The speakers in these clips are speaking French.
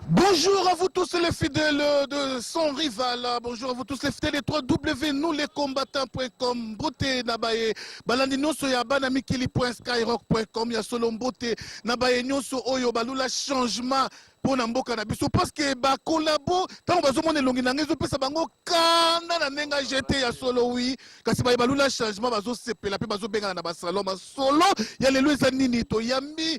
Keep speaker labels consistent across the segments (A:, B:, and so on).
A: Bonjour à vous tous les fidèles de son rival. Bonjour à vous tous les fidèles des 3W, nous les combattants.com. Beauté Nabaye. Balandi nyonso ya bana mikili.skyrock.com. Ya solo beauté Nabaye nyonso oyo balula changement. Pour mboka na biso parce que ba collabo tant bazo mona longi na ngezo pesa bango kanda na nenga jeté ya solo oui kasi ba balula changement bazo sepela pe bazo benga na ba salon ma solo ya lelo eza nini to yambi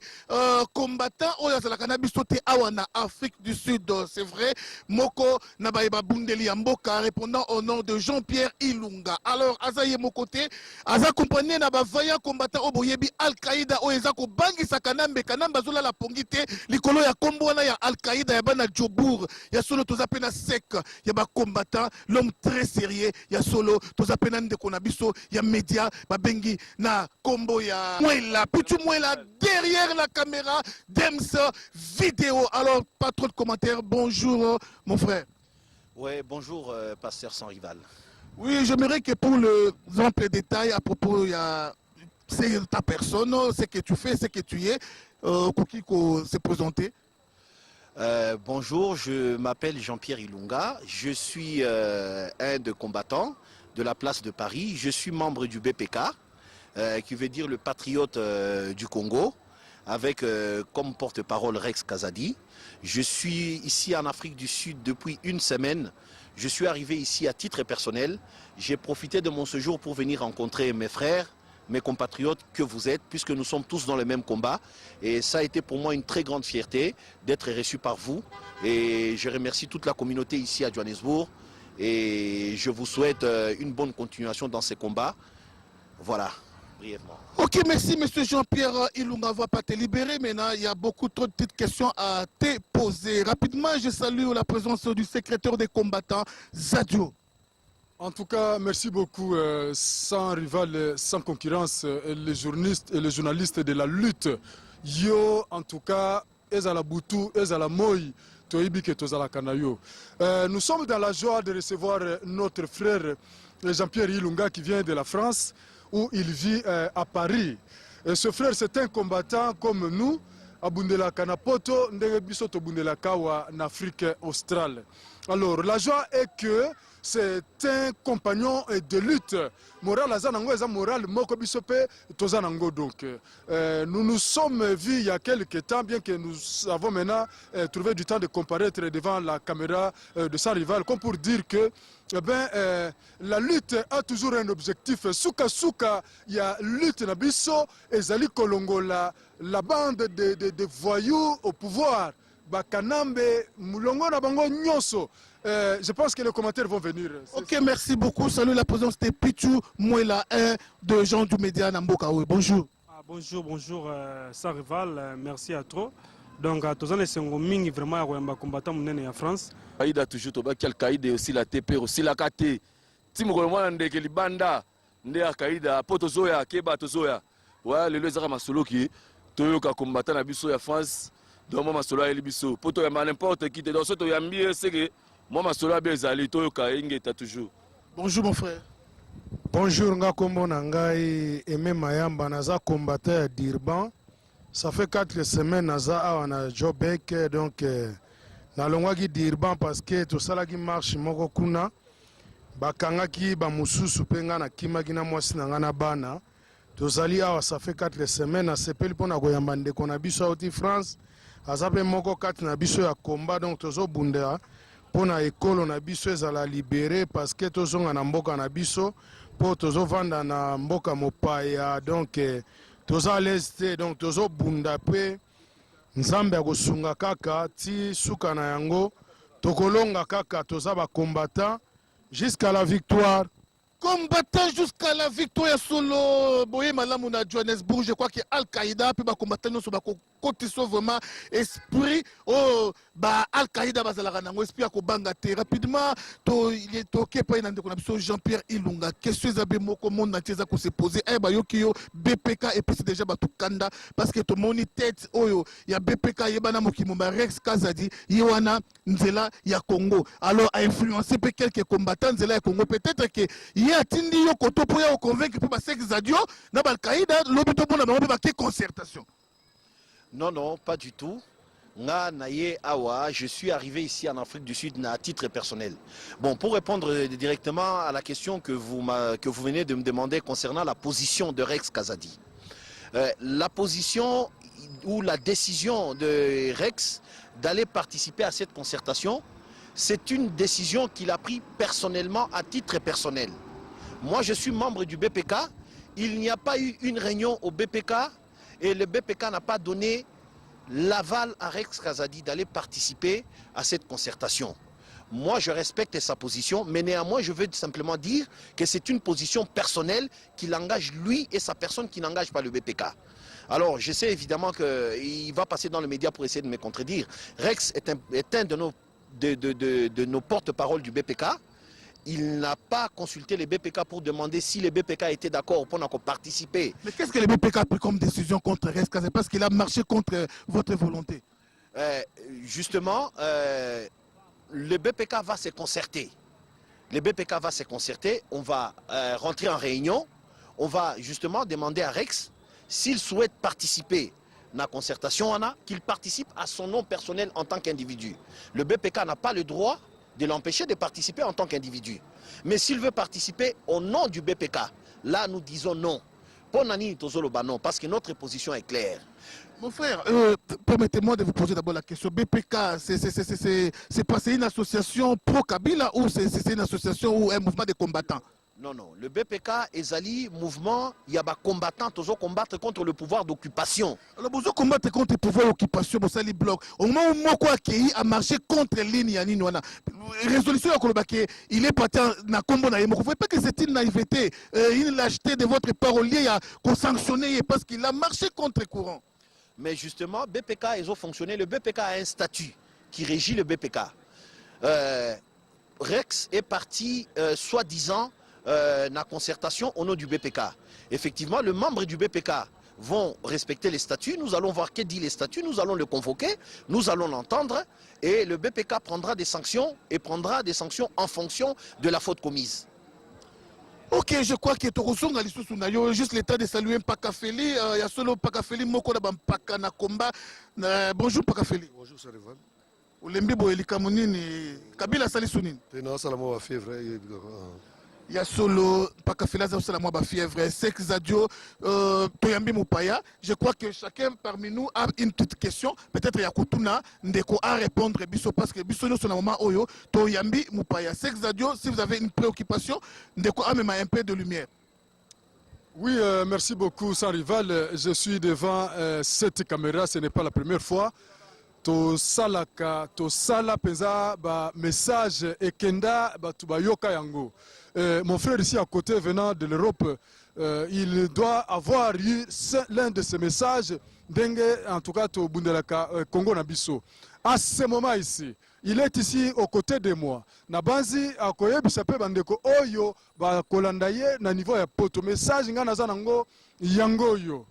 A: combattant oyo za la biso te awa na Afrique du Sud, c'est vrai moko na ba bundeli ya mboka répondant au nom de Jean-Pierre Ilunga. Alors azaye mo côté aza accompagné na ba vaillant combattant oboyebi Al-Qaïda oyo eza ko bangisa kanambe kanamba zola la pongite likolo ya kombo na ya Al-Qaïda, ya bana Djobour, ya solo tozapena sec, ya ba combattant, l'homme très sérieux, ya solo tozapena ndeko na biso, ya média, ba bengi na combo ya Mwela, Pichu Mwela derrière la caméra, Dems vidéo. Alors pas trop de commentaires. Bonjour mon frère.
B: Ouais, bonjour pasteur sans rival.
A: Oui, j'aimerais que pour le ample détail à propos c'est ta personne, ce que tu fais, ce que tu es, Koki s'est présenté.
B: Bonjour, je m'appelle Jean-Pierre Ilunga, je suis un des combattants de la place de Paris, je suis membre du BPK, qui veut dire le patriote du Congo, avec comme porte-parole Rex Kazadi. Je suis ici en Afrique du Sud depuis une semaine, je suis arrivé ici à titre personnel, j'ai profité de mon séjour pour venir rencontrer mes frères, mes compatriotes que vous êtes, puisque nous sommes tous dans le même combat. Et ça a été pour moi une très grande fierté d'être reçu par vous. Et je remercie toute la communauté ici à Johannesburg. Et je vous souhaite une bonne continuation dans ces combats. Voilà, brièvement.
A: Ok, merci monsieur Jean-Pierre Ilunga. On ne va pas te libérer. Maintenant, il y a beaucoup trop de petites questions à te poser. Rapidement, je salue la présence du secrétaire des combattants, Zadio.
C: En tout cas, merci beaucoup. Sans rival, sans concurrence, les journalistes et les journalistes de la lutte. Yo, en tout cas, Ezala Boutou, Ezala Moi, Toibike Tozala Kanayo. Nous sommes dans la joie de recevoir notre frère Jean-Pierre Ilunga qui vient de la France, où il vit à Paris. Et ce frère, c'est un combattant comme nous, à Bundela Kanapoto, Ndebisoto Bundela Kawa, en Afrique australe. Alors, la joie est que c'est un compagnon de lutte. Moral Azanango est un moral Mokobisope Tozanango. Donc, nous nous sommes vus il y a quelques temps, bien que nous avons maintenant trouvé du temps de comparaître devant la caméra de sa rival, comme pour dire que la lutte a toujours un objectif. Souka Souka, il y a lutte Nabiso et Zali Kolongo, la bande de voyous au pouvoir. Bakanambe, Moulongo Nabango Nyonso. Je pense que les commentaires vont venir.
A: Ok, merci beaucoup. Salut la présence de Pichu Mwela, un de Jean du Média Namboka. Oui, bonjour.
D: Bonjour, bonjour, sans rival, merci à toi. Donc, tous les Sengomingi, vraiment, on combattant en France.
E: Aïda toujours, Al-Qaïda aussi la TP, aussi la KT. Timoromana ndeke libanda, nde Al-Qaïda, Potozoya, Keba Tozoya. Ouais, le Lezara Masolo qui Toyoka combattant à Bisso ya France. Donc, moi, Masolo à Bisso. Poto ya n'importe qui te dans ce to yambi, c'est que moi, Masolo à Bezali, Toyoka Ingeta toujours.
A: Bonjour, mon frère.
F: Bonjour, Ngakombo Nangai, Aimé Mayamba, Naza combattant à Dirban. Ça fait 4 semaines Naza a Jobek, donc Nalongwaki Dirban parce que tout ça qui marche, Moko Kuna, Bakangaki, Bamususu, Penga, Nakimaki, Namwasi, Nangana Bana. Tozali awa ça fait 4 semaines, sepeli pona koyambande kona biso auti France, azape moko 4 na biso ya combat donc tozo bundea pona ekolo na biso ezala libéré parce que tozonga na mboka na biso po tozo vanda na mboka mopaya donc toza à l'est donc tozo bunda pe nzambe akosunga kaka ti suka na yango tokolonga kaka toza ba combattant jusqu'à la victoire.
A: Combattant jusqu'à la victoire solo boye malamu na Johannesburg, je crois que Al-Qaïda puis ba combattant nous ba côté so vraiment esprit oh ba Al-Qaïda bazalaka nango esprit ya kobanga te rapidement to il est toqué pa ina ndeko na biso Jean-Pierre Ilunga question zabe moko monde entier za ko se poser eh ba yoki yo BPK et puis c'est déjà ba tukanda parce que to moni tête oyo ya BPK yebana mokimo ba Rex Kazadi yewana nzela ya Congo alors a influencé pe quelques combattants nzela ya Congo peut-être que il y a tindi yo koto pour ya convaincre pour ba Sex Zadio na ba Al-Qaïda lobito bona ba ba concertation.
B: Non, non, pas du tout. Nga naye awa, je suis arrivé ici en Afrique du Sud à titre personnel. Bon, pour répondre directement à la question que vous venez de me demander concernant la position de Rex Kazadi. La position ou la décision de Rex d'aller participer à cette concertation, c'est une décision qu'il a prise personnellement, à titre personnel. Moi, je suis membre du BPK. Il n'y a pas eu une réunion au BPK et le BPK n'a pas donné l'aval à Rex Kazadi d'aller participer à cette concertation. Moi, je respecte sa position, mais néanmoins, je veux simplement dire que c'est une position personnelle qui l'engage lui et sa personne, qui n'engage pas le BPK. Alors, je sais évidemment qu'il va passer dans les médias pour essayer de me contredire. Rex est un de nos porte-paroles du BPK. Il n'a pas consulté les BPK pour demander si les BPK étaient d'accord pour participer.
A: Mais qu'est-ce que le BPK a pris comme décision contre Rex Kazadi? Parce qu'il a marché contre votre volonté.
B: Justement, le BPK va se concerter. Le BPK va se concerter, on va rentrer en réunion, on va justement demander à Rex s'il souhaite participer à la concertation, qu'il participe à son nom personnel en tant qu'individu. Le BPK n'a pas le droit de l'empêcher de participer en tant qu'individu. Mais s'il veut participer au nom du BPK, là nous disons non. Pour Nani Tozoloba non, parce que notre position est claire.
A: Mon frère, permettez-moi de vous poser d'abord la question. BPK, c'est passé une association pro-Kabila ou c'est une association ou un mouvement de combattants?
B: Non, non. Le BPK est un mouvement, il y a des combattants qui combattent contre le pouvoir d'occupation.
A: Alors, vous combattez contre le pouvoir d'occupation, vous allez bloc. Au moment où Moko Akei a marché contre l'île Yaninouana, résolution à Kolobake, il est parti dans Combo Naïmo. Vous ne voyez pas que c'est une naïveté, une lâcheté de votre parolier qu'on sanctionne parce qu'il a marché contre le courant.
B: Mais justement, BPK, ils ont fonctionné. Le BPK a un statut qui régit le BPK. Rex est parti, soi-disant, la concertation au nom du BPK. Effectivement, les membres du BPK vont respecter les statuts. Nous allons voir que dit les statuts, nous allons le convoquer, nous allons l'entendre et le BPK prendra des sanctions et prendra des sanctions en fonction de la faute commise.
A: Ok, je crois que Torosonga lisusu na yo juste le temps de saluer Pakafeli, il y a solo Pakafeli moko na bampaka na komba. Bonjour Pakafeli.
G: Bonjour Sarival.
A: Olembi boyelika munini Kabila salisu nini?
G: Tena salamo wa fièvre.
A: Il y a solo Pakafeli za usala mwa ba fièvre, sex zadio toyambi mupaya. Je crois que chacun parmi nous a une petite question, peut-être ya kutuna ndeko à répondre biso parce que biso no na moment oyo toyambi mupaya. Sex zadio, si vous avez une préoccupation, ndeko a même un peu de lumière.
C: Oui, merci beaucoup, sans rival. Je suis devant cette caméra, ce n'est pas la première fois. Tosala penza ba message ekenda ba tubayoka yango. Mon frère ici à côté venant de l'Europe, il doit avoir eu l'un de ces messages dengue en tout cas to bundelaka Congo Nabiso. À ce moment ici, il est ici aux côtés de moi. Nabanzi akoyebisa pe bandeko oyo ba kolandaye na niveau ya poto message ngana za nango yango yo.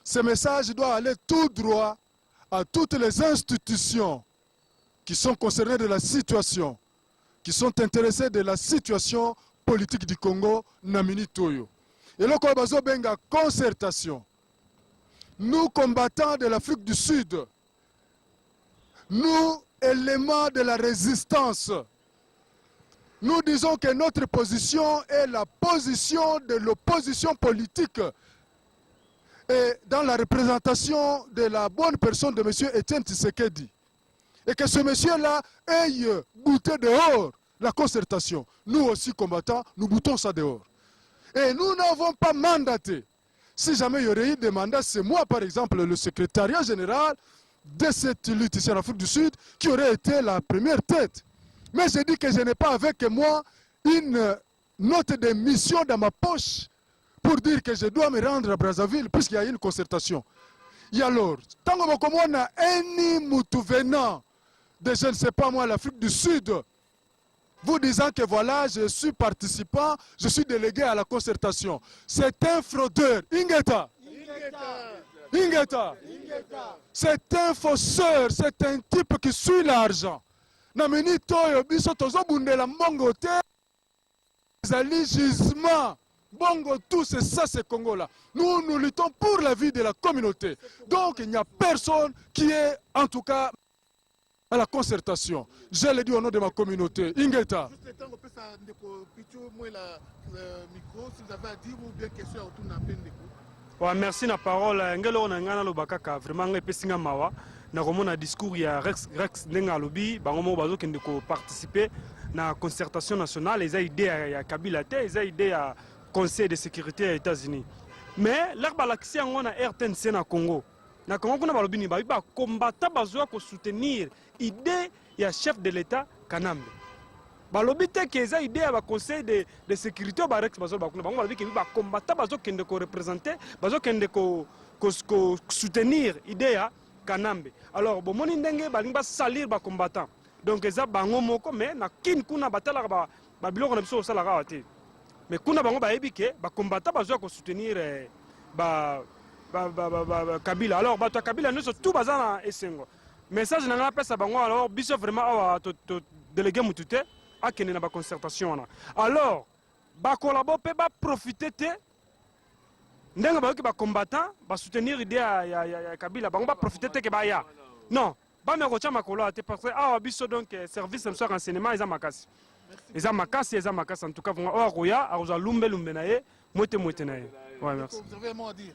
C: Ce message doit aller tout droit à toutes les institutions qui sont concernées de la situation, qui sont intéressées de la situation politique du Congo, Namini Toyo. Et là, quand on benga concertation, nous combattants de l'Afrique du Sud, nous éléments de la résistance, nous disons que notre position est la position de l'opposition politique. Et dans la représentation de la bonne personne de M. Etienne Tshisekedi. Et que ce monsieur-là ait bouté dehors la concertation. Nous aussi combattants, nous boutons ça dehors. Et nous n'avons pas mandaté. Si jamais il y aurait eu des mandats, c'est moi par exemple, le secrétariat général de cette lutte ici en Afrique du Sud, qui aurait été la première tête. Mais j'ai dit que je n'ai pas avec moi une note de mission dans ma poche pour dire que je dois me rendre à Brazzaville puisqu'il y a une concertation. Et alors, tant que on a un moutou venant de je ne sais pas moi l'Afrique du Sud, vous disant que voilà, je suis participant, je suis délégué à la concertation. C'est un fraudeur. Ingeta. Ingeta. C'est un fausseur, c'est un type qui suit l'argent. Namini toyo biso tozo bundela mongo te. Zali gisement Bongo tous, c'est ça, c'est Congo-là. Nous luttons pour la vie de la communauté. Donc, il n'y a personne qui est, en tout cas, à la concertation. Je le dis au nom de ma communauté. Ingeta.
A: Juste le temps, on peut ça, Ndeko Pichou, moi, le micro, si vous avez à dire ou bien question autour de la peine, Ndeko.
D: Ouais, merci na parole. Ngelo na ngana lo bakaka vraiment ngepesinga mawa. Na komona discours ya Rex ndenga lobi bango mo bazo kende ko participer na concertation nationale eza idée ya Kabila te, eza idée ya Conseil de sécurité des États-Unis. Mais leur balaxi yango na RTNC na Congo. Na Congo kuna balobi ni ba combattant bazo ko soutenir idée ya chef de l'État Kanambe. Balobi te que eza idée ya Conseil de sécurité ba Rex bazo bakuna bango balobi ke ba combattant bazo kende ko représenter bazo kende ko soutenir idée ya Kanambe. Alors bomoni ndenge balinga salir ba combattant. Donc eza bango moko mais na kin kuna batala ba biloko na biso sala ka te. Mais kuna bango bayebi ke ba combattant bazo ko soutenir Kabila. Alors bato Kabila nous tout bazana esengo. Message na nga pesa bango alors biso vraiment awa to délégué mutute akene na ba concertation na. Alors ba collabo pe ba profiter te ndenge ba ki ba combattant ba soutenir idée ya Kabila bango ba profiter te ke ba ya. Non, ba me rocha makolo te parce que awa biso donc service de renseignement eza makasi. Eza makasi en tout cas vraiment oya aroza lumbe na ye moite na ye. Ouais, merci.
A: Vous avez un mot à dire?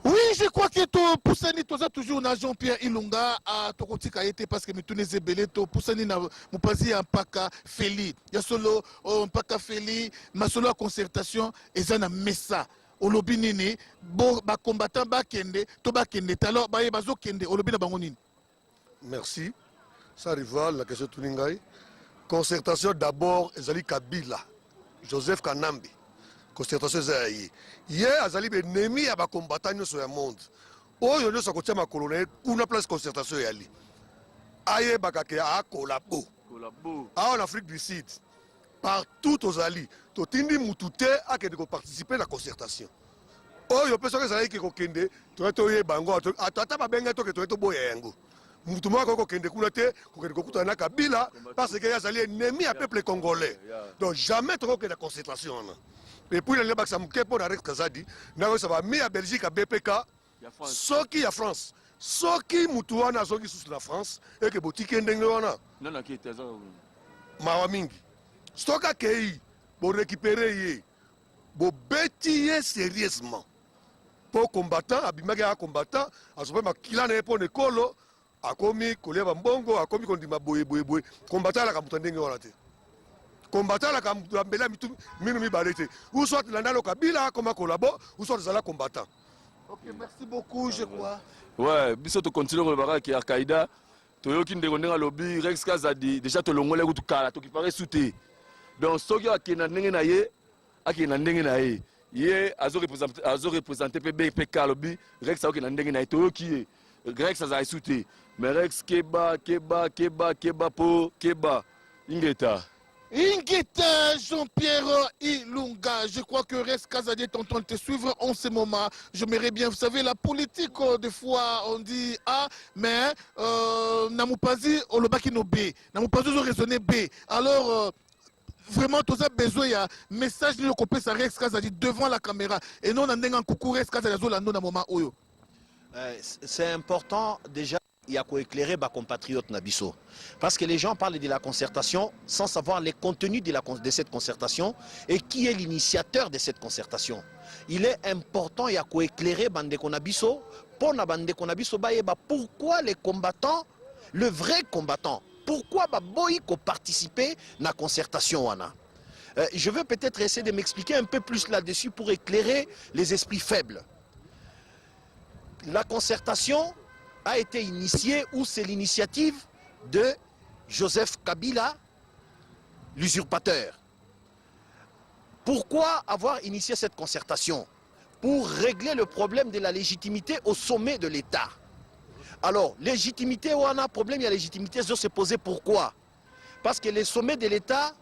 A: Oui, je crois que Poussani toujours na Jean-Pierre Ilunga à Tokotika été parce que Mitune Zebele to Poussani na Mupazi en Paka Feli. Ya solo Paka Feli, ma solo à concertation et ça na messa. Olobi nini bo ba combattant ba kende to ba kende alors ba bazo kende olobi na bango nini.
G: Merci. Ça rival la question Tuningai. Concertation d'abord ezali Kabila. Joseph Kanambi. Concertation ezali ye azali ennemi ya ba combattant nyonso ya monde. Oyo nyonso akotia makolo na ye kuna place concertation yali. Aye bakake a kolabo. En Afrique du Sud. Partout aux alliés, totindi mutute akende ko participer la concertation. Oyo peso ke zali ki ko kende, to ye bango ata ba benga to ke to boya yango. Mutu moko ko kende kuna te, ko kende ko kutana na Kabila parce que yazali ennemi à peuple congolais. Donc jamais to que la concertation na. Et puis le baksa mkepo na Rex Kazadi, na ça va mis à Belgique à BPK, soki à France. Soki mutu wana soki sous la France et que botiki ndenge wana.
E: Non na ki teza.
G: Mawa mingi. Stoka kei, pour récupérer ye, pour bêtiller sérieusement. Pour combattant, abimaki a combattant, a souvent makila na epone kolo, a komi koleba mbongo, a komi kondima boye. Combattant la kamutandenge wana te. Combattant la kamutambela minu mi barete. Ou soit l'andalo Kabila, comme collabo, ou soit zala combattant.
A: Ok, merci beaucoup, je crois.
E: Ouais, biso to continue ko baka ki Al-Qaïda, to yoki ndeko ndenga lobby Rex Kazadi, déjà to longole kutu kala to ki pare souté. Donc soki akena ndenge na ye akena ndenge na ye ye azo représenter PBPK lobby Rex akena ndenge na ye to yoki Rex aza souté mais Rex keba po keba ingeta
A: Jean-Pierre Ilunga, je crois que Rex Kazadi est en train de te suivre en ce moment. J'aimerais bien, vous savez, la politique, des fois, on dit A, mais Namoupazi, on le baki no B. Namoupazi, on raisonné B. Alors, vraiment, tout ça besoin, il y a un message de l'Ocopé, ça Rex Kazadi devant la caméra. Et non, on a un coucou Rex Kazadi, on a un moment où.
B: C'est important déjà. Il y a qu'à éclairer ma compatriote Nabiso. Parce que les gens parlent de la concertation sans savoir les contenus de cette concertation et qui est l'initiateur de cette concertation. Il est important, il y a qu'à éclairer Bandeko Nabiso pour Bandeko Nabiso pourquoi les combattants, le vrai combattant, pourquoi Baboy ko participer à la concertation. Je veux peut-être essayer de m'expliquer un peu plus là-dessus pour éclairer les esprits faibles. La concertation a été initié ou c'est l'initiative de Joseph Kabila, l'usurpateur. Pourquoi avoir initié cette concertation? Pour régler le problème de la légitimité au sommet de l'État. Alors, légitimité, on a un problème, il y a légitimité, ça se poser pourquoi? Parce que les sommets de l'État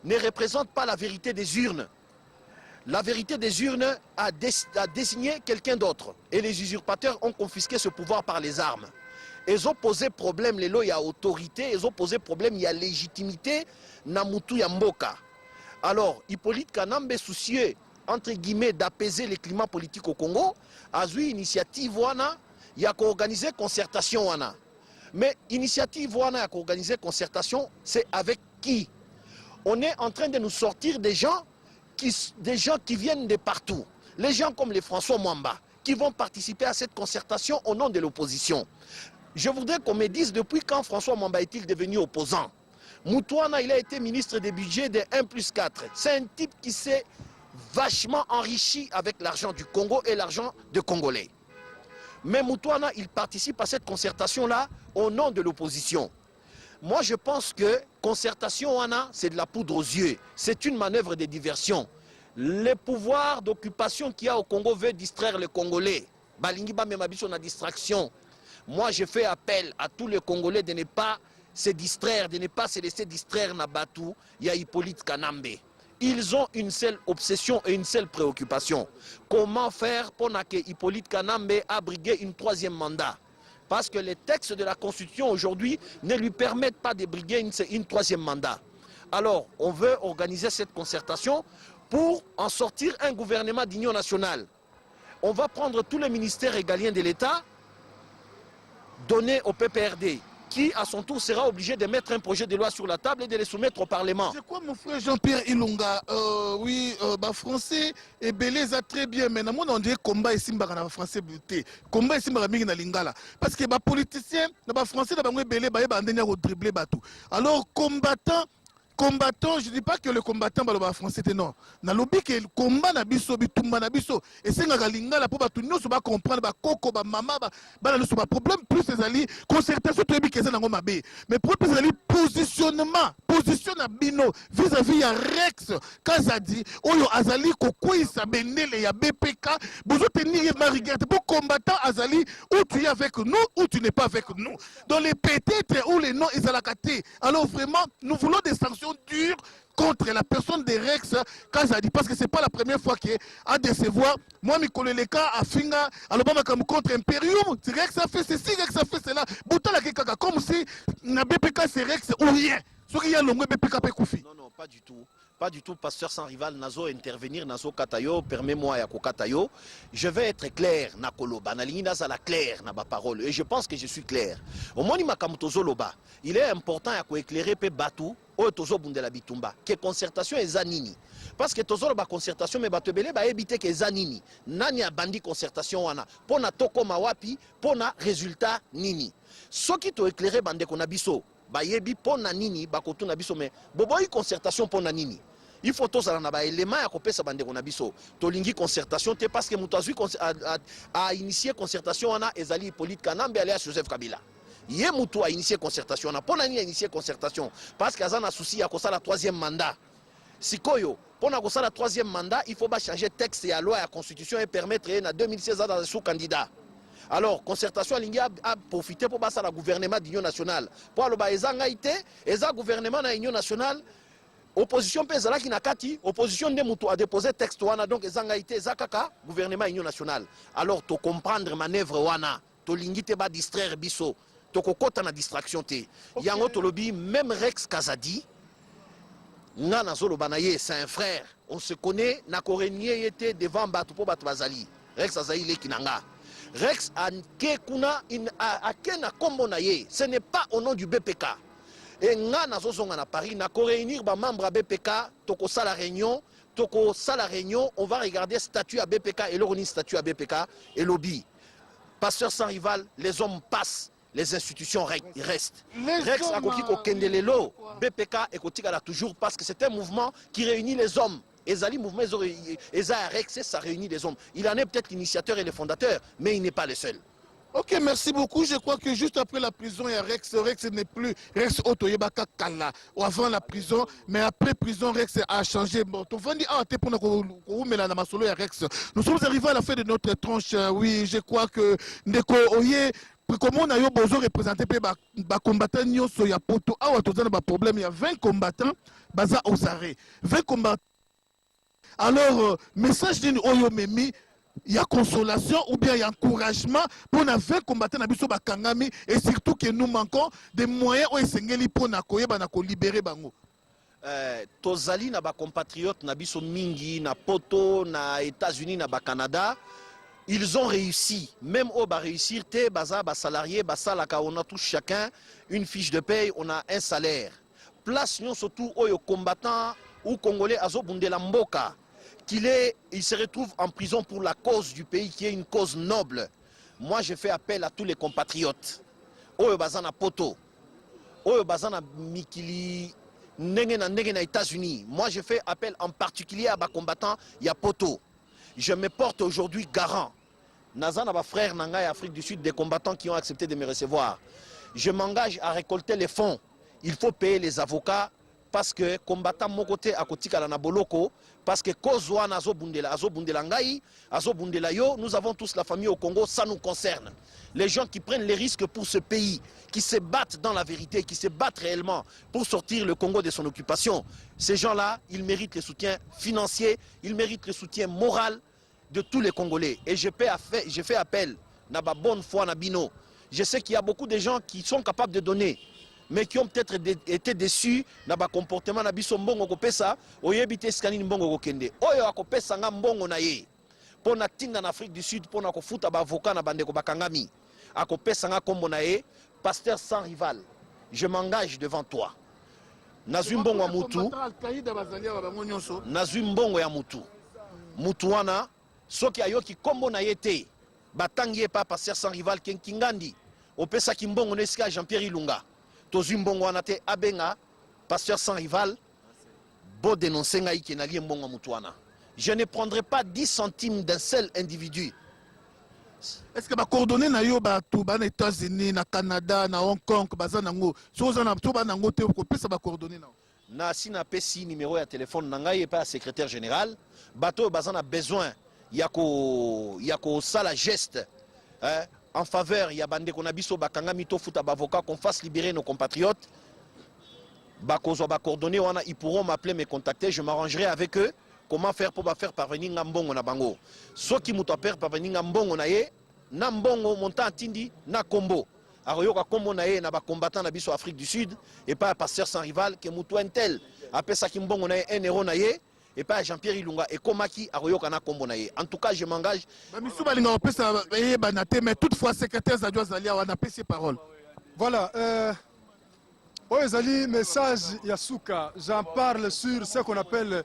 B: ne représentent pas la vérité des urnes. La vérité des urnes a désigné quelqu'un d'autre. Et les usurpateurs ont confisqué ce pouvoir par les armes. Ils ont posé problème, il y a autorité, ils ont posé problème, il y a légitimité, Namutu Yamboka. Alors, Hippolyte Kanambe, soucieux, entre guillemets, d'apaiser le climat politique au Congo, a eu initiative wana, il y a organisé concertation wana. Mais initiative wana, il y a organisé concertation, c'est avec qui? On est en train de nous sortir des gens qui viennent de partout. Les gens comme les François Mwamba, qui vont participer à cette concertation au nom de l'opposition. Je voudrais qu'on me dise depuis quand François Mwamba est-il devenu opposant? Moutouana, il a été ministre des budgets de 1+4. C'est un type qui s'est vachement enrichi avec l'argent du Congo et l'argent des Congolais. Mais Moutouana, il participe à cette concertation-là au nom de l'opposition. Moi, je pense que concertation, c'est de la poudre aux yeux. C'est une manœuvre de diversion. Le pouvoir d'occupation qu'il y a au Congo veut distraire les Congolais. Balingiba Memabiso na distraction. Moi, je fais appel à tous les Congolais de ne pas se distraire, de ne pas se laisser distraire Nabatou, il y a Hippolyte Kanambe. Ils ont une seule obsession et une seule préoccupation. Comment faire pour que Hippolyte Kanambe a brigué une troisième mandat? Parce que les textes de la Constitution aujourd'hui ne lui permettent pas de briguer une troisième mandat. Alors, on veut organiser cette concertation pour en sortir un gouvernement d'union nationale. On va prendre tous les ministères régaliens de l'État, donner au PPRD, qui à son tour sera obligé de mettre un projet de loi sur la table et de le soumettre au Parlement.
A: C'est quoi mon frère Jean-Pierre Ilunga? Oui, français et belé ça très bien, mais on dirait combat ici en français buté. Combat ici en lingala. Parce que les politiciens, les français, les belé, ils dribbler batou. Alors combattant, je ne dis pas que le combattant est français, non. Dans le but que le combat na biso, bitumba na biso, et c'est nga lingala pour tout nous va comprendre ba koko ba mama ba le problème plus les alliés concertation tout bi que ça nango mabe. Mais pour les alliés positionnement bino vis-à-vis ya Rex Kazadi oyo azali kokwisa bendele ya BPK besoin tenir ma rigueur pour combattant azali où tu es avec nous ou tu n'es pas avec nous. Dans les peut-être ou les noms ils alakate. Alors vraiment nous voulons des sanctions dures contre la personne de Rex Kazadi parce que c'est pas la première fois qu'il a décevoir. Moi Mikolo Leka a finga alobama comme contre Imperium, Rex a fait ceci, Rex a fait cela. Boutala kekaka comme si na BPK c'est Rex ou rien.
B: Non, non, pas du tout. Pas du tout, pasteur sans rival, Nazo intervenir, Nazo Katayo, permets-moi Yako Katayo. Je vais être clair, Nakolo, Banalingi Nazala clair, Naba parole, et je pense que je suis clair. Au moins, il est important à éclairer Pe Batou, ou Tozo Bundela Bitumba, que concertation est Zanini. Parce que Tozo ba concertation, mais Batebele, ba éviter que Zanini. Nani a bandi concertation, wana. Pona Toko Mawapi, pona résultat Nini. Ce qui t'a éclairé, Bande Konabiso. Bayebi pona nini bakotuna biso mais boboyi concertation pona nini il faut tous na ba élément ya kopesa bande kona biso tolingi concertation te parce que mutazui a initié concertation ana ezali Hippolyte Kanambe alias Joseph Kabila ye mutu a initié concertation na pona nini a initié concertation parce que azana souci ya kosala troisième mandat sikoyo pona kosala troisième mandat il faut ba changer texte ya loi ya constitution et permettre na 2016 à sous candidat. Alors, concertation a profité pour passer à la gouvernement d'Union nationale. Pour aller à gouvernement de l'Union nationale, opposition pezala qui n'a kati, opposition de Moutou a déposé texte wana donc ezangaïté zakaka gouvernement d'Union nationale. Alors, tu comprendre manœuvre wana, tu lingite ba distraire biso, tu kokota na distraction te. Yango to lobby même Rex Kazadi, ngana zolo banaye, c'est un frère. On se connaît, na korenye était devant Batou po Batou Bazali. Rex Kazadi le kinanga. Rex a kombo na ye, ce n'est pas au nom du BPK. Et nga na zozonga na Paris, na ko réunir ba membre à BPK, toko sala réunion, on va regarder statut à BPK et l'oroni statut à BPK et lobby. Pasteur sans rival, les hommes passent, les institutions restent. Rex a koki ko kendelelo, BPK et kotika toujours parce que c'est un mouvement qui réunit les hommes. Ezali mouvement Rex, ça réunit les hommes. Il en est peut-être l'initiateur et le fondateur, mais il n'est pas le seul.
A: Ok, merci beaucoup. Je crois que juste après la prison, il y a Rex. Rex n'est plus Rex Otoyebaka Kala. Ou avant la prison, mais après prison, Rex a changé. Bon, nous sommes arrivés à la fin de notre tranche. Oui, je crois que Ndeko Oye. Comme on a eu besoin de représenter les combattants, il y a problème. Il y a 20 combattants, Baza Osare. 20 combattants. Alors, message d'une Oyo Memi, il y a consolation ou bien il y a encouragement pour nous faire combattre Nabiso Bakangami et surtout que nous manquons des moyens pour nous libérer Bango.
B: tozali na ba compatriotes na biso mingi na poto na États-Unis na ba Canada. Ils ont réussi, même au bas réussir, salarié, on a tous chacun une fiche de paye, on a un salaire. Place nous surtout aux combattants ou congolais azo bundela mboka, il se retrouve en prison pour la cause du pays qui est une cause noble. Moi je fais appel à tous les compatriotes. Oyo bazana poto, oyo bazana mikili, ndenge na États-Unis. Moi je fais appel en particulier à bas combattants, ya poto. Je me porte aujourd'hui garant. Nazan a frère Nanga et Afrique du Sud, des combattants qui ont accepté de me recevoir. Je m'engage à récolter les fonds. Il faut payer les avocats parce que combattant mon côté à Kotika na Boloko, parce que Kozwa Azo Bundela Ngai, Azo Bundela Yo, nous avons tous la famille au Congo, ça nous concerne. Les gens qui prennent les risques pour ce pays, qui se battent dans la vérité, qui se battent réellement pour sortir le Congo de son occupation, ces gens-là, ils méritent le soutien financier, ils méritent le soutien moral de tous les Congolais. Et je fais appel, na ba bonne foi na bino. Je sais qu'il y a beaucoup de gens qui sont capables de donner, mais qui ont peut-être été déçus na ba comportement na biso mbongo kopesa, oyebite skani mbongo kokende. Oyo akopesa nga mbongo na ye. Pona tinga na Afrique du Sud, pona kofuta ba avocat na bandeko bakangami. Akopesa nga kombo na ye, pasteur sans rival. Je m'engage devant toi. Nazwi mbongo ya mutu. Nazwi mbongo ya mutu. Mutu wana soki ayoki kombo na yete batangi pa passer sans rival Kingandi opesa kimbongo nesika Jean-Pierre Ilunga tozwi mbongo wana te abenga pasteur sans rival bo dénoncer ngai ki na li mbongo mutu wana. Je ne prendrai pas 10 centimes d'un seul individu.
A: Est-ce que ba coordonner na yo ba to ba na États-Unis na Canada na Hong Kong bazanango soza na to ba nango te ko pesa ba coordonner na
B: na sina pesi numéro ya téléphone na ngai pa secrétaire général bato bazana besoin yako sala geste en faveur ya bande qu'on a biso bakanga mito futa bavocat qu'on fasse libérer nos compatriotes bakozo ba coordonner wana ils pourront m'appeler me contacter, je m'arrangerai avec eux comment faire pour faire parvenir ngambongo na bango soki muto faire parvenir ngambongo na ye na mbongo montant tindi na kombo aroyoka kombo na ye na ba combattant na biso Afrique du Sud et pas pasteur sans rival que muto intel apesa kimbongo na ye 1 euro na ye et pas Jean-Pierre Ilunga et Komaki à Royokana Kombonaye. En tout cas, je m'engage.
A: Mais toutefois, secrétaire Zadjo Zalia, on a payé parole.
C: Voilà. Oyezali, message Yasuka, j'en parle sur ce qu'on appelle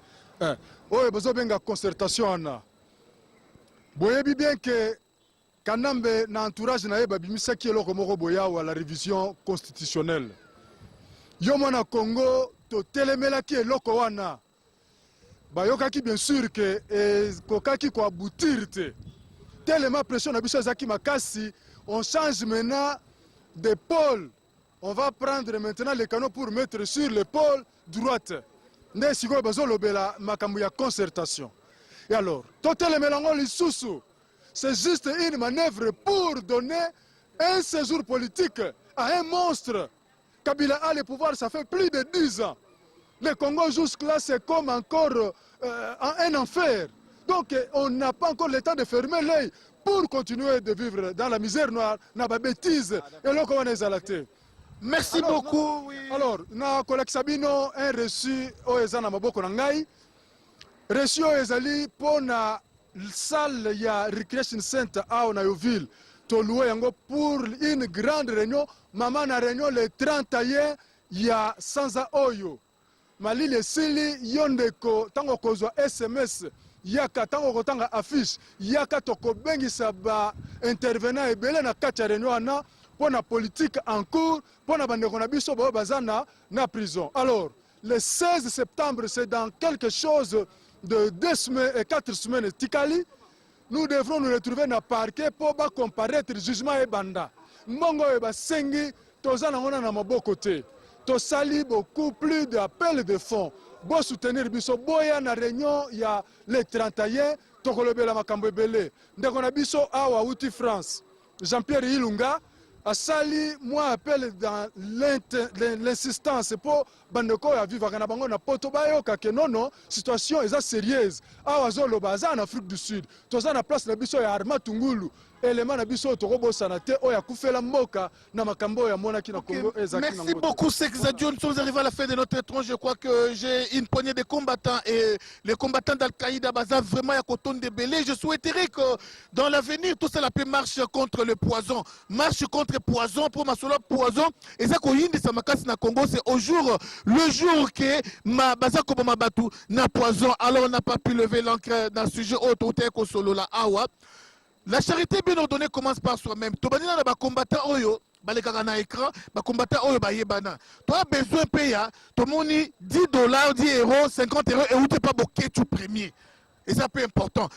C: Oyebenga concertation. Boyebi bien que Kanambe na entourage na yeba bimisa ki eloko moko boya ou à la révision constitutionnelle. Yomona Congo to telemela ki eloko wana. Bayokaki bien sûr que kokaki ko aboutir te. Tellement pression na biso zaki makasi, on change maintenant de pôle. On va prendre maintenant les canaux pour mettre sur le pôle droite. Nde siko bazo lobela makambo ya concertation. Et alors, totel melango lisusu, c'est juste une manœuvre pour donner un séjour politique à un monstre. Kabila a le pouvoir, ça fait plus de 10 ans. Le Congo jusque-là, c'est comme encore un enfer. Donc, on n'a pas encore le temps de fermer l'œil pour continuer de vivre dans la misère noire, dans la bêtise, et là, on est alaté.
A: Merci beaucoup. Oui.
C: Alors, na collègue Sabino, un reçu au Ezana Maboko Nangai. Reçu au Ezali pour la salle ya Recreation Center à Onayoville. Toluwe yango pour une grande réunion. Maman na réunion le 31 ya Sanza Oyo. Malile sili yondeko tango kozwa SMS yaka tango kotanga affiche yaka toko bengisa ba intervenant ebele na kati ya réunion ana pona politique en cours pona bandeko na biso ba bazana na prison. Alors le 16 septembre c'est dans quelque chose de 2 semaines et 4 semaines tikali nous devrons nous retrouver na parquet pour ba comparaître jugement et banda mbongo e ba sengi tozana ngona na maboko te. Tosali beaucoup plus d'appels de fonds. Bon soutenir biso boya na réunion il y a le 31 tokolobela makambo ebele. Ndeko na biso awa uti France. Jean-Pierre Ilunga a sali moi appel dans l'insistance pour bandeko ya vivre na bango na poto bayoka que non situation est sérieuse. Awa zolo baza en Afrique du Sud. Toza na place na biso ya Arma Tungulu. élément na biso tokobosana te oyo akufela mboka na makambo ya monaki na Congo ezaki
A: Merci beaucoup, Sexadio. Nous sommes arrivés à la fin de notre étrange. Je crois que j'ai une poignée de combattants et les combattants d'Al-Qaïda Baza vraiment à Coton de Belé. Je souhaiterais que dans l'avenir, tout cela peut marcher contre le poison. Marche contre le poison pour ma solo poison. Et ça, quand il Samakasi na Congo, c'est au jour, le jour que ma Baza Kobama Batu na poison. Alors on n'a pas pu lever l'encre dans le sujet autre que solo la Awa. La charité bien ordonnée commence par soi-même. Tobanina na ba combattant oyo. Balekaka na écran, ba combattant oyo ba yebana. Tu as besoin de payer, tu moni $10, 10 euros, 50 euros et où tu pas boqué tu premier. Et ça peu important.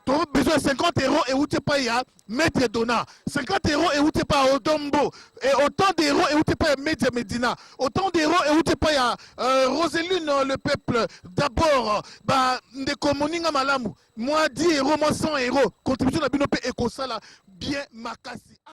A: Tu as besoin de 50 euros et où tu pas ya maître Dona. 50 euros et où tu pas Odombo. Et autant d'euros et où tu pas Média Medina. Autant d'euros et où tu pas ya Roseline le peuple. D'abord, bah de Komoninga Malamu. Moi 10 euros, moi 100 euros. Contribution de Binope Ekosala bien makasi.